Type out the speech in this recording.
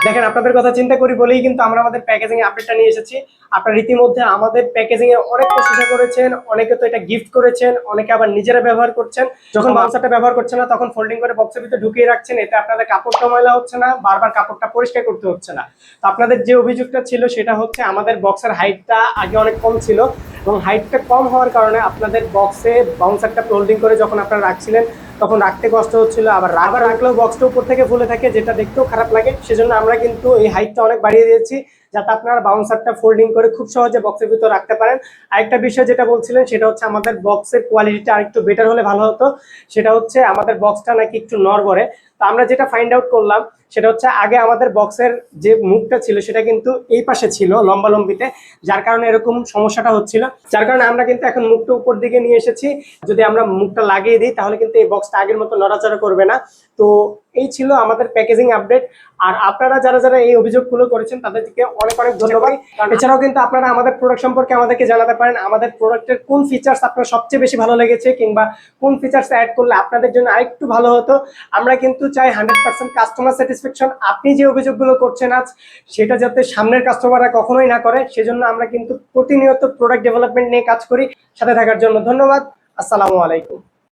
দেখেন আপনাদের কথা চিন্তা করি বলেই কিন্তু আমরা আমাদের প্যাকেজিং এ আপডেটটা নিয়ে এসেছি। আপনারা রীতিমধ্যে আমাদের প্যাকেজিং এ অনেক প্রশংসা করেছেন, অনেকে তো এটা গিফট করেছেন, অনেকে আবার নিজেরা ব্যবহার করছেন। যখন বাউন্সারটা ব্যবহার করছেন না তখন ফোল্ডিং করে বক্সের ভিতরে ঢুকিয়ে রাখছেন, এতে আপনাদের কাপড়টা ময়লা হচ্ছে না, বারবার কাপড়টা পরিষ্কার করতে হচ্ছে না। তো আপনাদের যে অভিযোগটা ছিল সেটা হচ্ছে আমাদের বক্সের হাইটটা আগে অনেক কম ছিল, এবং হাইটটা কম হওয়ার কারণে আপনাদের বক্সে বাউন্সারটা ফোল্ডিং করে যখন আপনারা রাখছিলেন তখন রাখতে কষ্ট হচ্ছিল, আবার রাখলেও বক্সটা উপর থেকে ফুলে থাকে, যেটা দেখতেও খারাপ লাগে। সেজন্য আমরা কিন্তু এই হাইটটা অনেক বাড়িয়ে দিয়েছি যাতে আপনারা বাউন্সারটা ফোল্ডিং করে খুব সহজে বক্সের ভিতর রাখতে পারেন। আরেকটা বিষয় যেটা বলছিলেন সেটা হচ্ছে আমাদের বক্সের কোয়ালিটিটা আরেকটু বেটার হলে ভালো হতো। সেটা হচ্ছে আমাদের বক্সটা নাকি একটু নড়বড়ে। তো আমরা যেটা ফাইন্ড আউট করলাম সেটা হচ্ছে আগে আমাদের বক্সের যে মুখটা ছিল সেটা কিন্তু এই পাশে ছিল লম্বা লম্বিতে, যার কারণে এরকম সমস্যাটা হচ্ছিল। যার কারণে আমরা কিন্তু এখন মুখটা উপর দিকে নিয়ে এসেছি। যদি আমরা মুখটা লাগিয়ে দিই তাহলে কিন্তু এই বক্সটা আগের মতো নড়াচড়া করবে না। তো এই ছিল আমাদের প্যাকেজিং আপডেট। আর আপনারা যারা যারা এই অভিযোগগুলো করেছেন তাদেরকে অনেক অনেক ধন্যবাদ। এছাড়াও কিন্তু আপনারা আমাদের প্রোডাক্ট সম্পর্কে আমাদেরকে জানাতে পারেন, আমাদের প্রোডাক্টের কোন ফিচার্স আপনার সবচেয়ে বেশি ভালো লেগেছে, কিংবা কোন ফিচার্স অ্যাড করলে আপনাদের জন্য আরেকটু ভালো হতো। আমরা কিন্তু চাই 100% কাস্টমার স্যাটিসফ্যাকশন। আপনি যে অভিযোগগুলো করছেন আজ, সেটা যাতে সামনের কাস্টমাররা কখনোই না করে, সেজন্য আমরা কিন্তু প্রতিনিয়ত প্রোডাক্ট ডেভেলপমেন্ট নিয়ে কাজ করি। সাথে থাকার জন্য ধন্যবাদ। আসসালামু আলাইকুম।